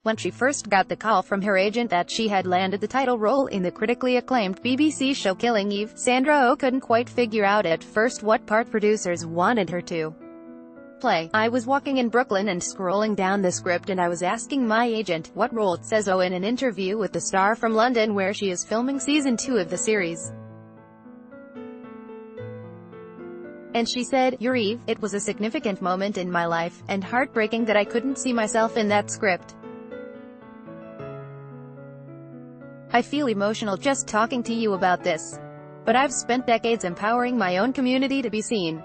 When she first got the call from her agent that she had landed the title role in the critically acclaimed BBC show Killing Eve, Sandra Oh couldn't quite figure out at first what part producers wanted her to play. "I was walking in Brooklyn and scrolling down the script and I was asking my agent, what role?" says Oh in an interview with The Star from London, where she is filming season 2 of the series. And she said, "You're Eve." "It was a significant moment in my life, and heartbreaking that I couldn't see myself in that script. I feel emotional just talking to you about this. But I've spent decades empowering my own community to be seen.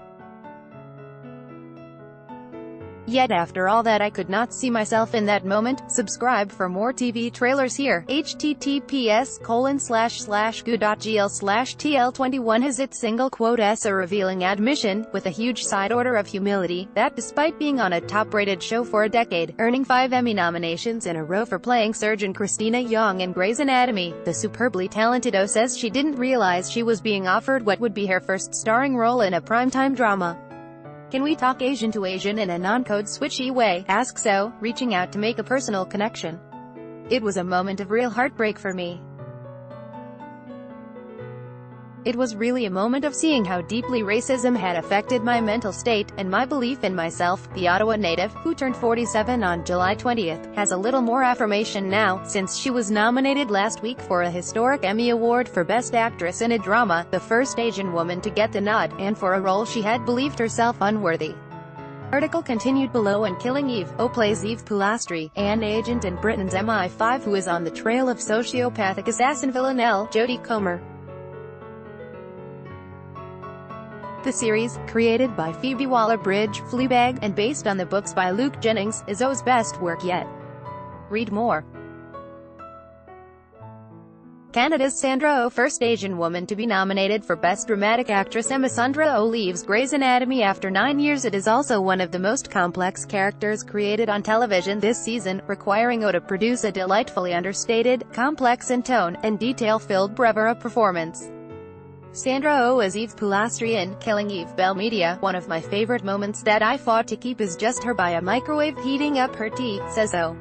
Yet after all that I could not see myself in that moment." Subscribe for more TV trailers here. https://goo.gl/TL21 has its single quote as a revealing admission, with a huge side order of humility, that despite being on a top-rated show for a decade, earning 5 Emmy nominations in a row for playing surgeon Christina Young in Grey's Anatomy, the superbly talented Oh says she didn't realize she was being offered what would be her first starring role in a primetime drama. "Can we talk Asian to Asian in a non-code switchy way?" asks Oh, reaching out to make a personal connection. "It was a moment of real heartbreak for me. It was really a moment of seeing how deeply racism had affected my mental state, and my belief in myself." The Ottawa native, who turned 47 on July 20th, has a little more affirmation now, since she was nominated last week for a historic Emmy Award for Best Actress in a Drama, the first Asian woman to get the nod, and for a role she had believed herself unworthy. Article continued below. In Killing Eve, Oh plays Eve Pilastri, an agent in Britain's MI5 who is on the trail of sociopathic assassin villain Jodie Comer. The series, created by Phoebe Waller-Bridge, Fleabag, and based on the books by Luke Jennings, is Oh's best work yet. Read more. Canada's Sandra Oh, first Asian woman to be nominated for Best Dramatic Actress. Sandra Oh leaves Grey's Anatomy after 9 years. It is also one of the most complex characters created on television this season, requiring Oh to produce a delightfully understated, complex in tone, and detail-filled bravura performance. Sandra Oh as Eve Pilastri in Killing Eve. Bell Media, "One of my favorite moments that I fought to keep is just her by a microwave heating up her tea," says Oh.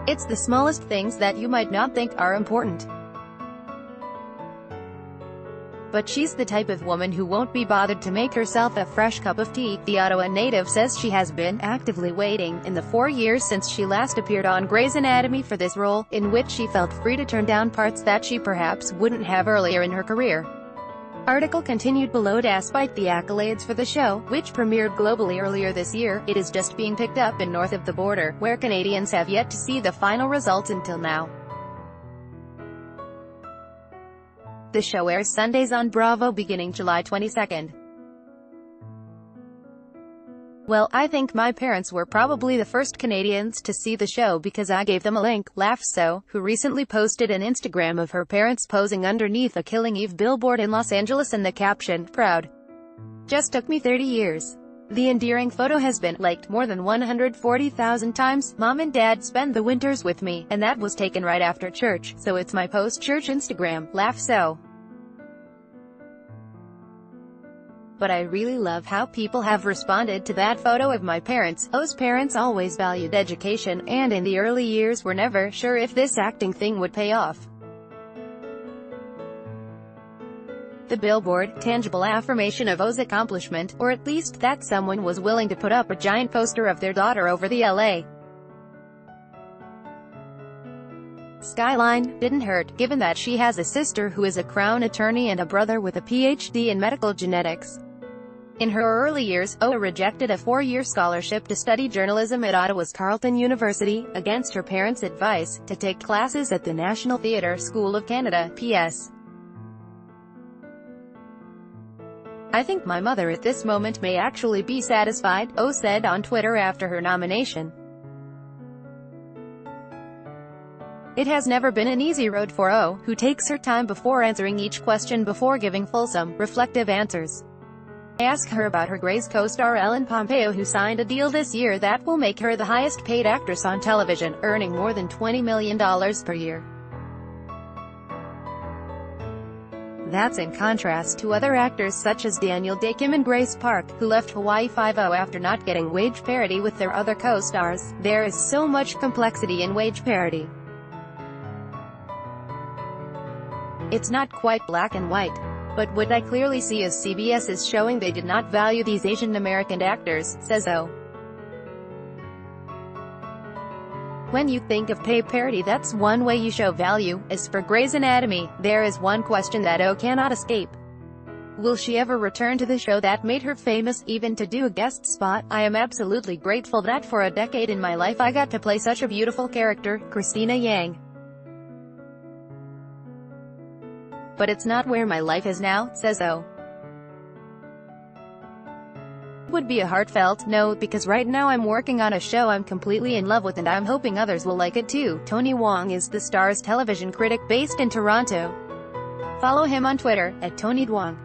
"It's the smallest things that you might not think are important. But she's the type of woman who won't be bothered to make herself a fresh cup of tea." The Ottawa native says she has been actively waiting, in the 4 years since she last appeared on Grey's Anatomy, for this role, in which she felt free to turn down parts that she perhaps wouldn't have earlier in her career. Article continued below. Despite the accolades for the show, which premiered globally earlier this year, it is just being picked up in north of the border, where Canadians have yet to see the final results until now. The show airs Sundays on Bravo beginning July 22nd. "Well, I think my parents were probably the first Canadians to see the show because I gave them a link," laughs Oh, who recently posted an Instagram of her parents posing underneath a Killing Eve billboard in Los Angeles and the caption, "Proud. Just took me 30 years. The endearing photo has been liked more than 140,000 times. Mom and Dad spend the winters with me, and that was taken right after church, so it's my post-church Instagram," laughs Oh. "But I really love how people have responded to that photo of my parents." Oh's parents always valued education, and in the early years were never sure if this acting thing would pay off. The billboard, tangible affirmation of Oh's accomplishment, or at least that someone was willing to put up a giant poster of their daughter over the LA skyline, didn't hurt, given that she has a sister who is a Crown attorney and a brother with a PhD in medical genetics. In her early years, Oh rejected a 4-year scholarship to study journalism at Ottawa's Carleton University, against her parents' advice, to take classes at the National Theatre School of Canada. P.S. "I think my mother at this moment may actually be satisfied," Oh said on Twitter after her nomination. It has never been an easy road for Oh, who takes her time before answering each question before giving fulsome, reflective answers. I ask her about her Grey's co-star Ellen Pompeo, who signed a deal this year that will make her the highest-paid actress on television, earning more than $20 million per year. That's in contrast to other actors such as Daniel Day Kim and Grace Park, who left Hawaii 5-0 after not getting wage parity with their other co-stars. There is so much complexity in wage parity. It's not quite black and white. But what I clearly see is CBS is showing they did not value these Asian American actors, says O. When you think of pay parity, that's one way you show value. As for Grey's Anatomy, there is one question that O cannot escape. Will she ever return to the show that made her famous, even to do a guest spot? I am absolutely grateful that for a decade in my life I got to play such a beautiful character, Christina Yang. But it's not where my life is now, says O. Would be a heartfelt no, because right now I'm working on a show I'm completely in love with and I'm hoping others will like it too. Tony Wong is the Star's television critic based in Toronto. Follow him on Twitter, @TonyDwong.